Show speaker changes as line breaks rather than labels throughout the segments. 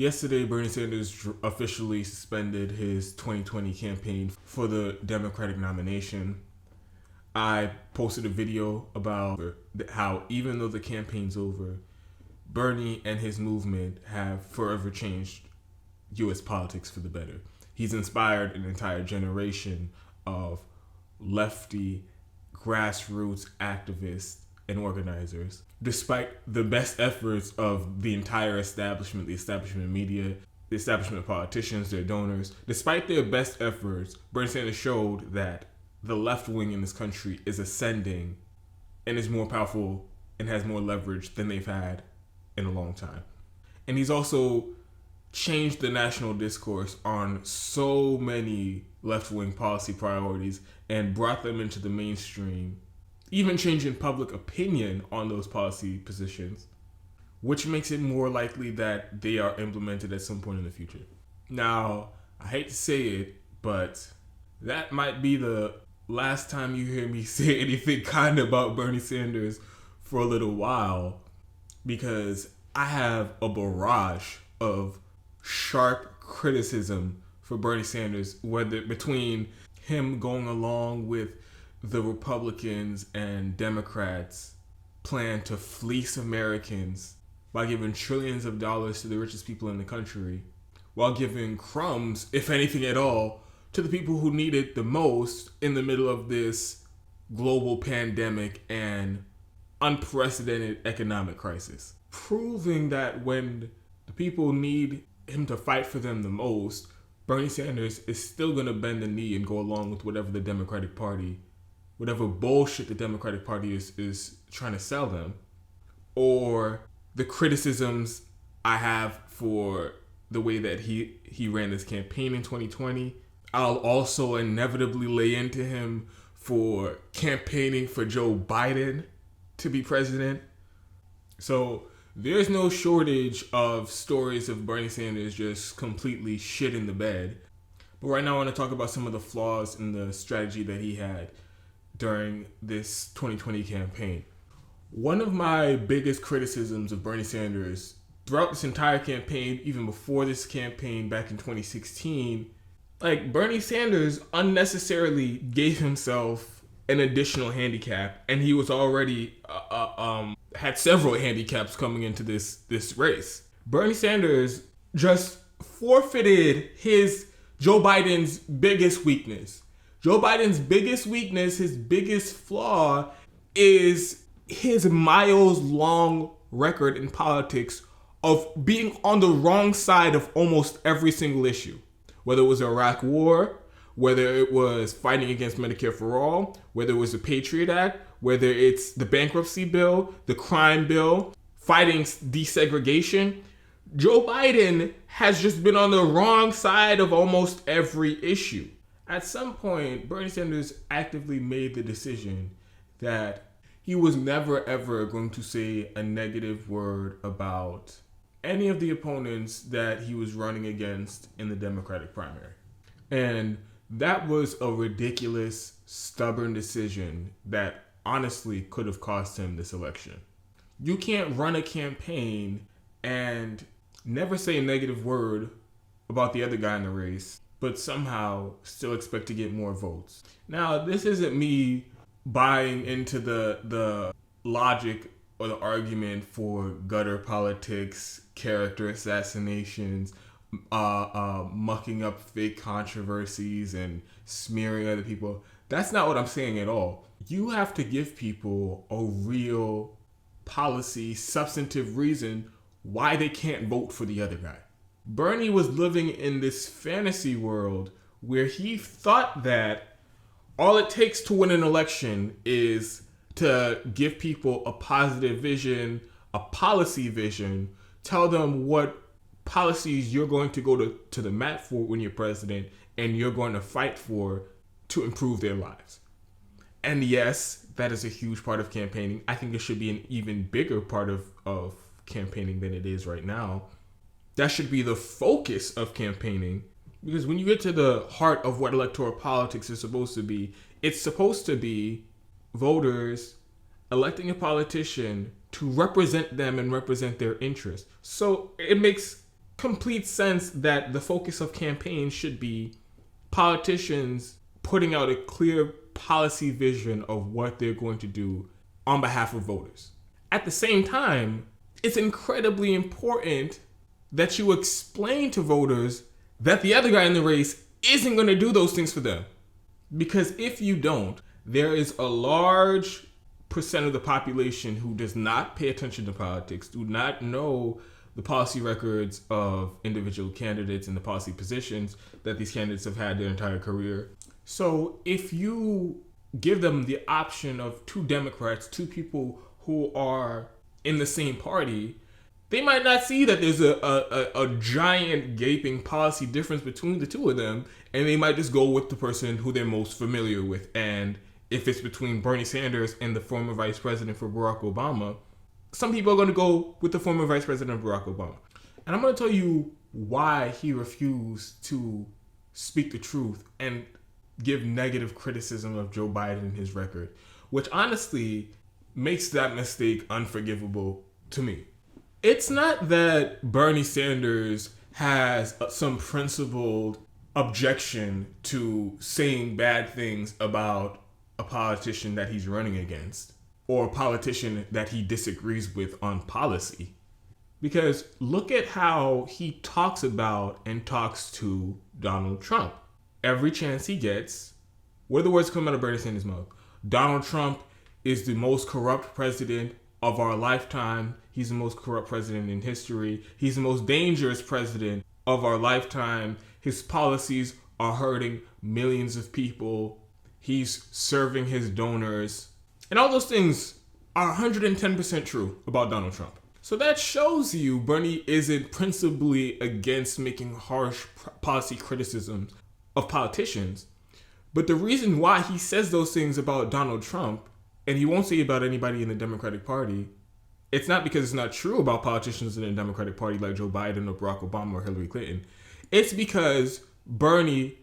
Yesterday, Bernie Sanders officially suspended his 2020 campaign for the Democratic nomination. I posted a video about how even though the campaign's over, Bernie and his movement have forever changed U.S. politics for the better. He's inspired an entire generation of lefty, grassroots activists and organizers. Despite the best efforts of the entire establishment, the establishment media, the establishment politicians, their donors, despite their best efforts, Bernie Sanders showed that the left wing in this country is ascending and is more powerful and has more leverage than they've had in a long time. And he's also changed the national discourse on so many left-wing policy priorities and brought them into the mainstream, even changing public opinion on those policy positions, which makes it more likely that they are implemented at some point in the future. Now, I hate to say it, but that might be the last time you hear me say anything kind about Bernie Sanders for a little while, because I have a barrage of sharp criticism for Bernie Sanders, whether between him going along with the Republicans and Democrats' plan to fleece Americans by giving trillions of dollars to the richest people in the country, while giving crumbs, if anything at all, to the people who need it the most in the middle of this global pandemic and unprecedented economic crisis. Proving that when the people need him to fight for them the most, Bernie Sanders is still going to bend the knee and go along with whatever the Democratic Party, whatever bullshit the Democratic Party is trying to sell them, or the criticisms I have for the way that he ran this campaign in 2020. I'll also inevitably lay into him for campaigning for Joe Biden to be president. So there's no shortage of stories of Bernie Sanders just completely shit in the bed. But right now I want to talk about some of the flaws in the strategy that he had during this 2020 campaign. One of my biggest criticisms of Bernie Sanders throughout this entire campaign, even before this campaign back in 2016, Bernie Sanders unnecessarily gave himself an additional handicap, and he was already had several handicaps coming into this race. Bernie Sanders just forfeited Joe Biden's biggest weakness. Joe Biden's biggest weakness, his biggest flaw, is his miles-long record in politics of being on the wrong side of almost every single issue. Whether it was the Iraq War, whether it was fighting against Medicare for All, whether it was the Patriot Act, whether it's the bankruptcy bill, the crime bill, fighting desegregation, Joe Biden has just been on the wrong side of almost every issue. At some point, Bernie Sanders actively made the decision that he was never ever going to say a negative word about any of the opponents that he was running against in the Democratic primary. And that was a ridiculous, stubborn decision that honestly could have cost him this election. You can't run a campaign and never say a negative word about the other guy in the race, but somehow still expect to get more votes. Now, this isn't me buying into the logic or the argument for gutter politics, character assassinations, mucking up fake controversies and smearing other people. That's not what I'm saying at all. You have to give people a real policy, substantive reason why they can't vote for the other guy. Bernie was living in this fantasy world where he thought that all it takes to win an election is to give people a positive vision, a policy vision, tell them what policies you're going to go to the mat for when you're president and you're going to fight for to improve their lives. And yes, that is a huge part of campaigning. I think it should be an even bigger part of campaigning than it is right now. That should be the focus of campaigning, because when you get to the heart of what electoral politics is supposed to be, it's supposed to be voters electing a politician to represent them and represent their interests. So it makes complete sense that the focus of campaigns should be politicians putting out a clear policy vision of what they're going to do on behalf of voters. At the same time, it's incredibly important that you explain to voters that the other guy in the race isn't going to do those things for them. Because if you don't, there is a large percent of the population who does not pay attention to politics, do not know the policy records of individual candidates and the policy positions that these candidates have had their entire career. So if you give them the option of two Democrats, two people who are in the same party, they might not see that there's a giant gaping policy difference between the two of them, and they might just go with the person who they're most familiar with. And if it's between Bernie Sanders and the former vice president for Barack Obama, some people are going to go with the former vice president Barack Obama. And I'm going to tell you why he refused to speak the truth and give negative criticism of Joe Biden and his record, which honestly makes that mistake unforgivable to me. It's not that Bernie Sanders has some principled objection to saying bad things about a politician that he's running against or a politician that he disagrees with on policy. Because look at how he talks about and talks to Donald Trump. Every chance he gets, what are the words come out of Bernie Sanders' mouth? Donald Trump is the most corrupt president of our lifetime. He's the most corrupt president in history. He's the most dangerous president of our lifetime. His policies are hurting millions of people. He's serving his donors. And all those things are 110% true about Donald Trump. So that shows you Bernie isn't principally against making harsh policy criticisms of politicians. But the reason why he says those things about Donald Trump, and he won't say about anybody in the Democratic Party, it's not because it's not true about politicians in the Democratic Party like Joe Biden or Barack Obama or Hillary Clinton. It's because Bernie,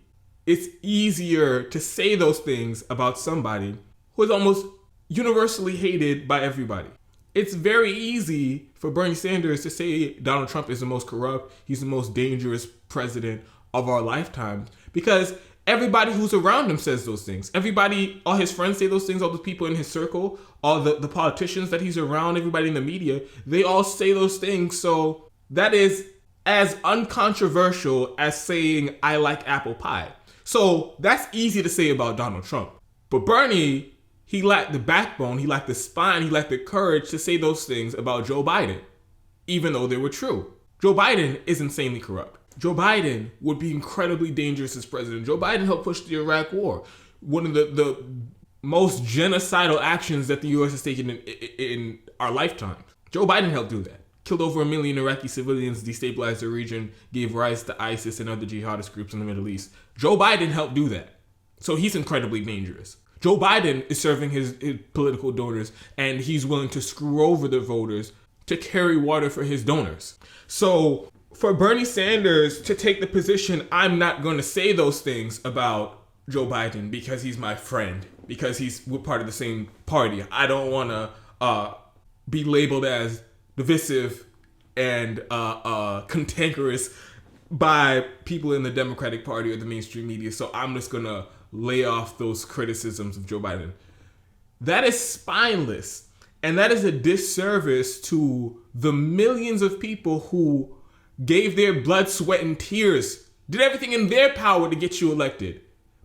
it's easier to say those things about somebody who is almost universally hated by everybody. It's very easy for Bernie Sanders to say Donald Trump is the most corrupt, he's the most dangerous president of our lifetime, because everybody who's around him says those things. Everybody, all his friends say those things, all the people in his circle, all the politicians that he's around, everybody in the media, they all say those things. So that is as uncontroversial as saying, I like apple pie. So that's easy to say about Donald Trump. But Bernie, he lacked the backbone, he lacked the spine, he lacked the courage to say those things about Joe Biden, even though they were true. Joe Biden is insanely corrupt. Joe Biden would be incredibly dangerous as president. Joe Biden helped push the Iraq War, one of the most genocidal actions that the U.S. has taken in our lifetime. Joe Biden helped do that. Killed over 1 million Iraqi civilians, destabilized the region, gave rise to ISIS and other jihadist groups in the Middle East. Joe Biden helped do that. So he's incredibly dangerous. Joe Biden is serving his political donors, and he's willing to screw over the voters to carry water for his donors. So for Bernie Sanders to take the position, I'm not going to say those things about Joe Biden because he's my friend, because we're part of the same party. I don't want to be labeled as divisive and cantankerous by people in the Democratic Party or the mainstream media. So I'm just going to lay off those criticisms of Joe Biden. That is spineless. And that is a disservice to the millions of people who gave their blood, sweat, and tears, did everything in their power to get you elected.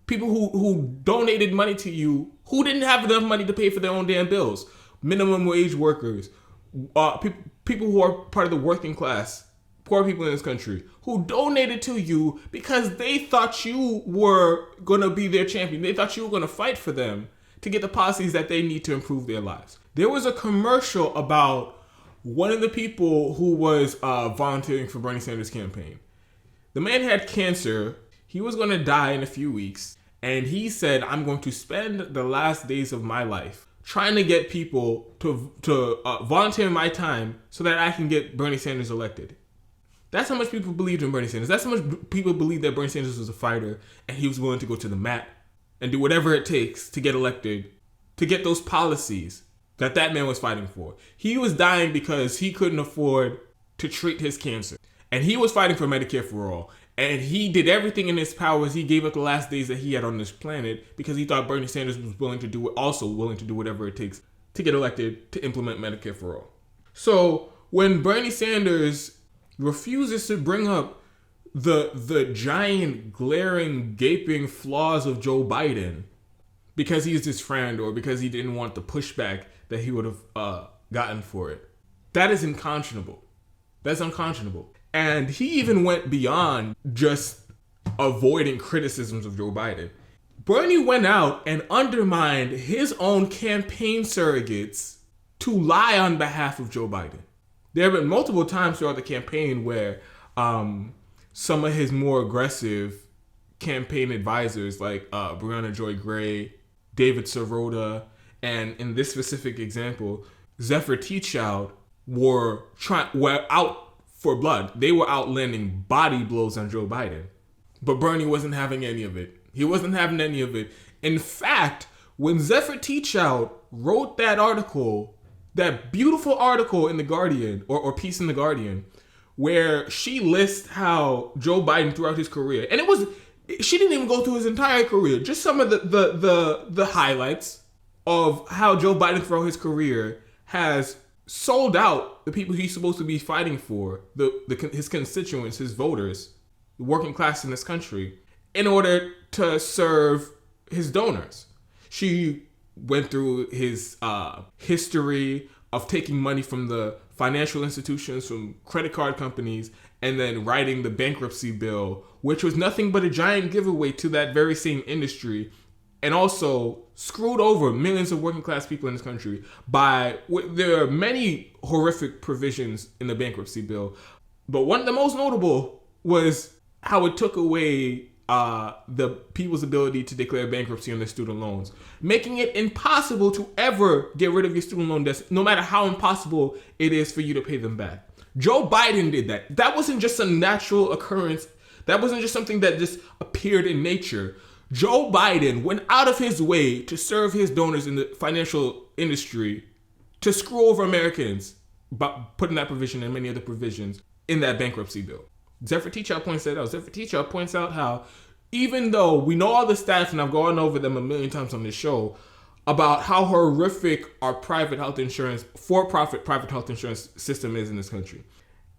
People who donated money to you, who didn't have enough money to pay for their own damn bills. Minimum wage workers, people who are part of the working class, poor people in this country, who donated to you because they thought you were going to be their champion. They thought you were going to fight for them to get the policies that they need to improve their lives. There was a commercial about one of the people who was volunteering for Bernie Sanders' campaign. The man had cancer. He was going to die in a few weeks. And he said, I'm going to spend the last days of my life trying to get people to volunteer my time so that I can get Bernie Sanders elected. That's how much people believed in Bernie Sanders. That's how much people believed that Bernie Sanders was a fighter and he was willing to go to the mat and do whatever it takes to get elected, to get those policies that man was fighting for. He was dying because he couldn't afford to treat his cancer. And he was fighting for Medicare for all. And he did everything in his powers. He gave up the last days that he had on this planet because he thought Bernie Sanders was willing to do whatever it takes to get elected to implement Medicare for all. So when Bernie Sanders refuses to bring up the giant, glaring, gaping flaws of Joe Biden because he's his friend or because he didn't want the pushback that he would have gotten for it, that is unconscionable. That's unconscionable. And he even went beyond just avoiding criticisms of Joe Biden. Bernie went out and undermined his own campaign surrogates to lie on behalf of Joe Biden. There have been multiple times throughout the campaign where some of his more aggressive campaign advisors, like Brianna Joy Gray, David Sirota, and in this specific example, Zephyr Teachout, were out for blood. They were out landing body blows on Joe Biden. But Bernie wasn't having any of it. He wasn't having any of it. In fact, when Zephyr Teachout wrote that article, that beautiful article in The Guardian, or piece in The Guardian, where she lists how Joe Biden throughout his career, and she didn't even go through his entire career, just some of the highlights of how Joe Biden throughout his career has sold out the people he's supposed to be fighting for, his constituents, his voters, the working class in this country, in order to serve his donors. She went through his history of taking money from the financial institutions, from credit card companies, and then writing the bankruptcy bill, which was nothing but a giant giveaway to that very same industry, and also screwed over millions of working class people in this country there are many horrific provisions in the bankruptcy bill, but one of the most notable was how it took away the people's ability to declare bankruptcy on their student loans, making it impossible to ever get rid of your student loan debts, no matter how impossible it is for you to pay them back. Joe Biden did that. That wasn't just a natural occurrence. That wasn't just something that just appeared in nature. Joe Biden went out of his way to serve his donors in the financial industry to screw over Americans by putting that provision and many other provisions in that bankruptcy bill. Zephyr Teachout points that out. Zephyr Teachout points out how even though we know all the stats, and I've gone over them a million times on this show, about how horrific our private health insurance, for-profit private health insurance system is in this country,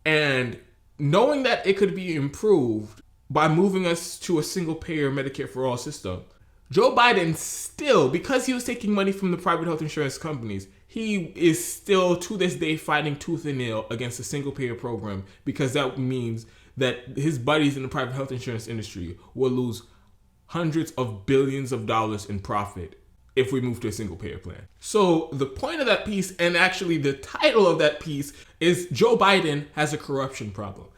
and knowing that it could be improved by moving us to a single-payer Medicare for all system, Joe Biden still, because he was taking money from the private health insurance companies, he is still to this day fighting tooth and nail against a single-payer program, because that means that his buddies in the private health insurance industry will lose hundreds of billions of dollars in profit if we move to a single-payer plan. So the point of that piece, and actually the title of that piece, is Joe Biden has a corruption problem.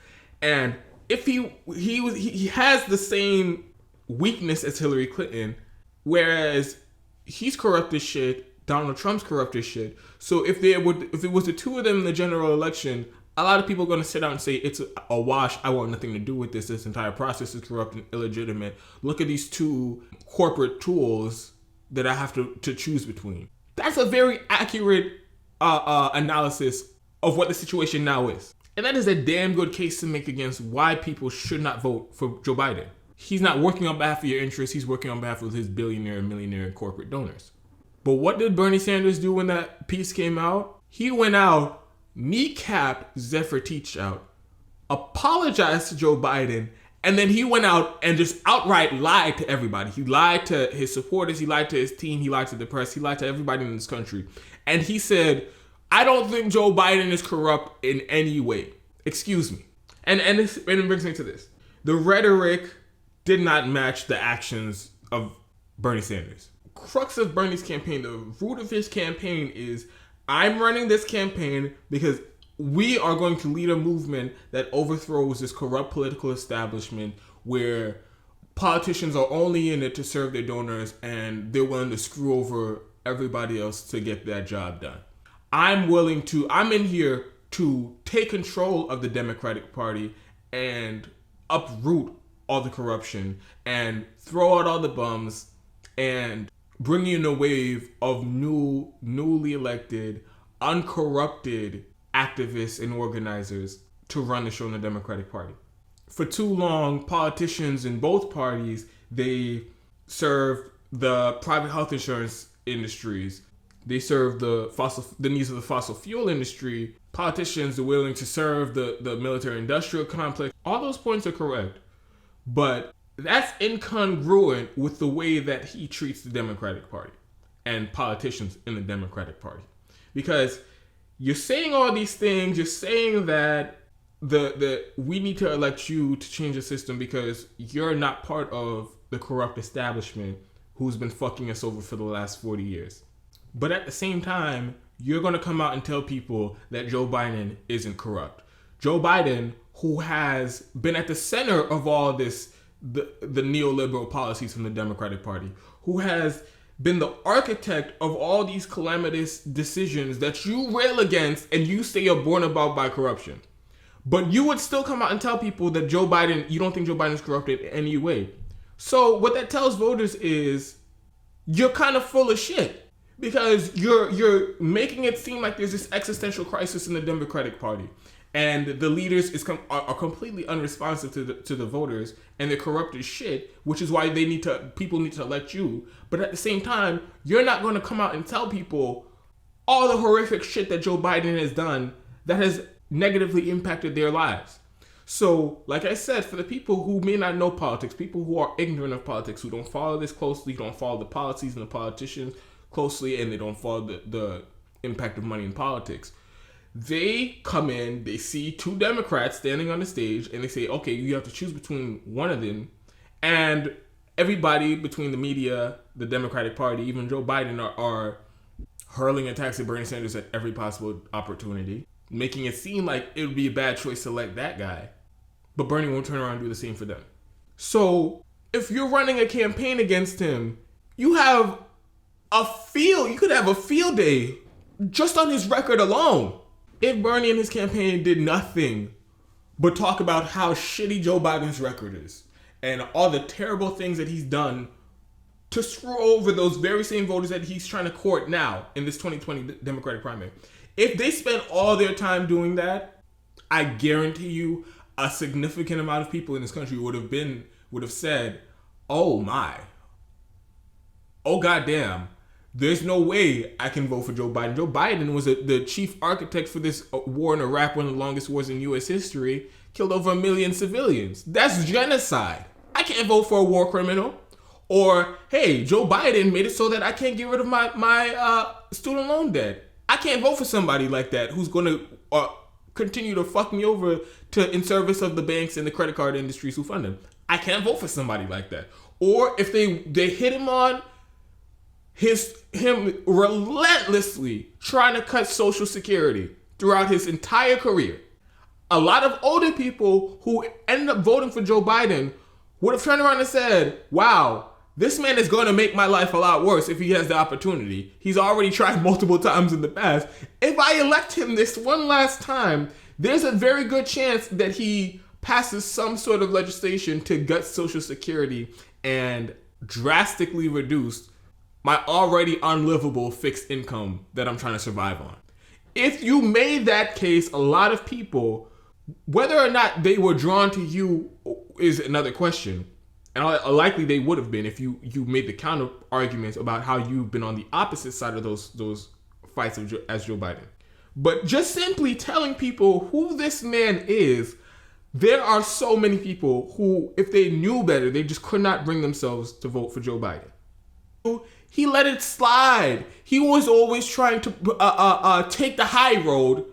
And if he has the same weakness as Hillary Clinton, whereas he's corrupt as shit, Donald Trump's corrupt as shit. So if it was the two of them in the general election, a lot of people are going to sit out and say it's a wash. I want nothing to do with this. This entire process is corrupt and illegitimate. Look at these two corporate tools that I have to choose between. That's a very accurate analysis of what the situation now is. And that is a damn good case to make against why people should not vote for Joe Biden. He's not working on behalf of your interests. He's working on behalf of his billionaire and millionaire corporate donors. But what did Bernie Sanders do when that piece came out? He went out, kneecapped Zephyr Teachout, apologized to Joe Biden, and then he went out and just outright lied to everybody. He lied to his supporters, he lied to his team, he lied to the press, he lied to everybody in this country. And he said, I don't think Joe Biden is corrupt in any way. Excuse me. And it brings me to this. The rhetoric did not match the actions of Bernie Sanders. Crux of Bernie's campaign, the root of his campaign is, I'm running this campaign because we are going to lead a movement that overthrows this corrupt political establishment where politicians are only in it to serve their donors and they're willing to screw over everybody else to get that job done. I'm in here to take control of the Democratic Party and uproot all the corruption and throw out all the bums and bring in a wave of newly elected, uncorrupted activists and organizers to run the show in the Democratic Party. For too long, politicians in both parties, they serve the private health insurance industries. They serve the needs of the fossil fuel industry. Politicians are willing to serve the military industrial complex. All those points are correct. But that's incongruent with the way that he treats the Democratic Party and politicians in the Democratic Party. Because you're saying all these things, you're saying that we need to elect you to change the system because you're not part of the corrupt establishment who's been fucking us over for the last 40 years. But at the same time, you're going to come out and tell people that Joe Biden isn't corrupt. Joe Biden, who has been at the center of all this, the neoliberal policies from the Democratic Party, who has been the architect of all these calamitous decisions that you rail against and you say are born about by corruption. But you would still come out and tell people that Joe Biden, you don't think Joe Biden is corrupted in any way. So what that tells voters is you're kind of full of shit. Because you're making it seem like there's this existential crisis in the Democratic Party, and the leaders are completely unresponsive to the voters, and they're corrupt as shit, which is why people need to elect you. But at the same time, you're not going to come out and tell people all the horrific shit that Joe Biden has done that has negatively impacted their lives. So, like I said, for the people who may not know politics, people who are ignorant of politics, who don't follow this closely, don't follow the policies and the politicians closely, and they don't follow the impact of money in politics, they come in, they see two Democrats standing on the stage, and they say, okay, you have to choose between one of them, and everybody between the media, the Democratic Party, even Joe Biden are hurling attacks at Bernie Sanders at every possible opportunity, making it seem like it would be a bad choice to elect that guy, but Bernie won't turn around and do the same for them. So if you're running a campaign against him, you could have a field day just on his record alone. If Bernie and his campaign did nothing but talk about how shitty Joe Biden's record is and all the terrible things that he's done to screw over those very same voters that he's trying to court now in this 2020 Democratic primary. If they spent all their time doing that, I guarantee you a significant amount of people in this country would have said, oh my, oh goddamn, there's no way I can vote for Joe Biden. Joe Biden was the chief architect for this war in Iraq, one of the longest wars in U.S. history, killed over 1 million civilians. That's genocide. I can't vote for a war criminal. Or, hey, Joe Biden made it so that I can't get rid of my student loan debt. I can't vote for somebody like that who's going to continue to fuck me over in service of the banks and the credit card industries who fund them. I can't vote for somebody like that. Or if they hit him on him relentlessly trying to cut Social Security throughout his entire career. A lot of older people who ended up voting for Joe Biden would have turned around and said, wow, this man is going to make my life a lot worse if he has the opportunity. He's already tried multiple times in the past. If I elect him this one last time, there's a very good chance that he passes some sort of legislation to gut Social Security and drastically reduce my already unlivable fixed income that I'm trying to survive on. If you made that case, a lot of people, whether or not they were drawn to you is another question. And likely they would have been if you made the counter arguments about how you've been on the opposite side of those fights as Joe Biden. But just simply telling people who this man is, there are so many people who, if they knew better, they just could not bring themselves to vote for Joe Biden. He let it slide. He was always trying to take the high road,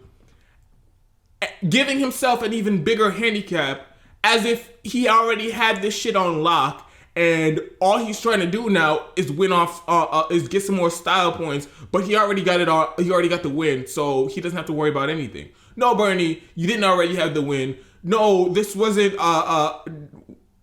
giving himself an even bigger handicap as if he already had this shit on lock, and all he's trying to do now is is get some more style points, but he already got it all. He already got the win, so he doesn't have to worry about anything. No, Bernie, you didn't already have the win. No, this wasn't.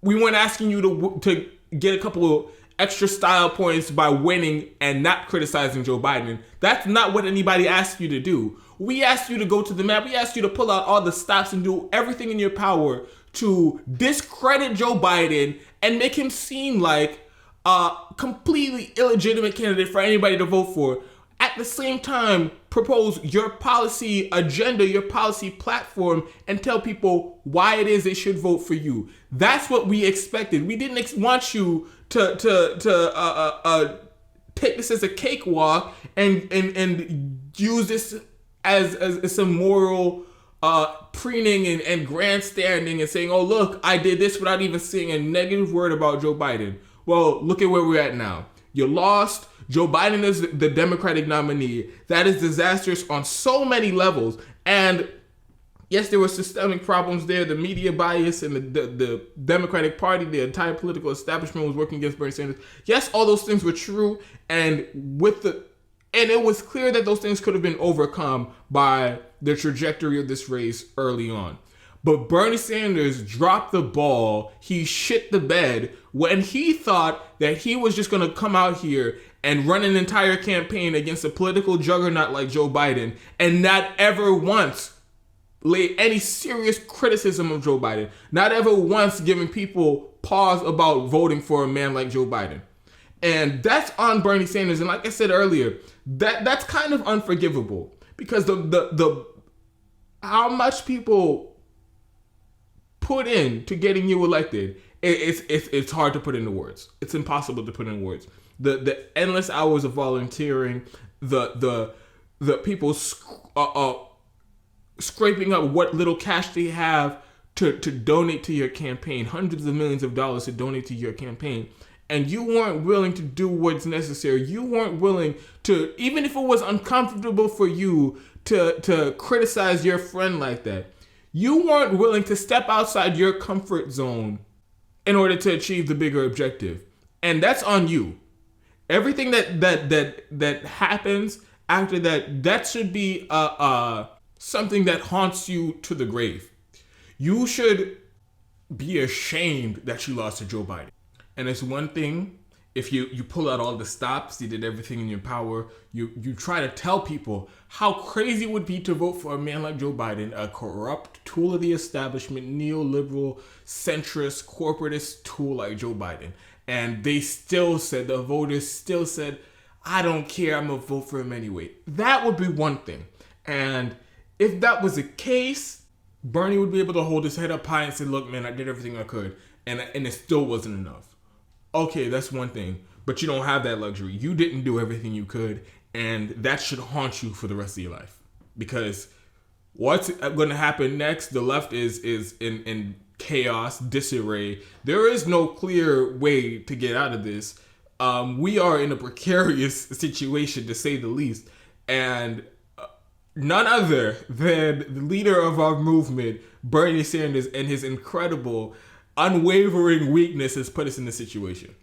We weren't asking you to get a couple of extra style points by winning and not criticizing Joe Biden. That's not what anybody asked you to do. We asked you to go to the map. We asked you to pull out all the stops and do everything in your power to discredit Joe Biden and make him seem like a completely illegitimate candidate for anybody to vote for. At the same time, propose your policy agenda, your policy platform, and tell people why it is they should vote for you. That's what we expected. We didn't want you to take this as a cakewalk and use this as some moral preening and grandstanding and saying, oh, look, I did this without even saying a negative word about Joe Biden. Well, look at where we're at now. You lost. Joe Biden is the Democratic nominee. That is disastrous on so many levels. And yes, there were systemic problems there. The media bias and the Democratic Party, the entire political establishment was working against Bernie Sanders. Yes, all those things were true. And it was clear that those things could have been overcome by the trajectory of this race early on. But Bernie Sanders dropped the ball. He shit the bed when he thought that he was just going to come out here and run an entire campaign against a political juggernaut like Joe Biden and not ever once lay any serious criticism of Joe Biden. Not ever once giving people pause about voting for a man like Joe Biden. And that's on Bernie Sanders. And like I said earlier, that's kind of unforgivable because the how much people put in to getting you elected, it's hard to put into words. It's impossible to put in words. The endless hours of volunteering, the people scraping up what little cash they have to donate to your campaign, hundreds of millions of dollars to donate to your campaign. And you weren't willing to do what's necessary. You weren't willing to, even if it was uncomfortable for you to criticize your friend like that, you weren't willing to step outside your comfort zone in order to achieve the bigger objective. And that's on you. Everything that happens after that should be something that haunts you to the grave. You should be ashamed that you lost to Joe Biden. And it's one thing if you pull out all the stops, you did everything in your power, you try to tell people how crazy it would be to vote for a man like Joe Biden, a corrupt tool of the establishment, neoliberal, centrist, corporatist tool like Joe Biden. And they still said, the voters still said, I don't care, I'm going to vote for him anyway. That would be one thing. And if that was the case, Bernie would be able to hold his head up high and say, look, man, I did everything I could. And it still wasn't enough. Okay, that's one thing. But you don't have that luxury. You didn't do everything you could. And that should haunt you for the rest of your life. Because what's going to happen next? The left is in chaos, disarray. There is no clear way to get out of this. We are in a precarious situation, to say the least. And none other than the leader of our movement, Bernie Sanders, and his incredible, unwavering weakness has put us in this situation.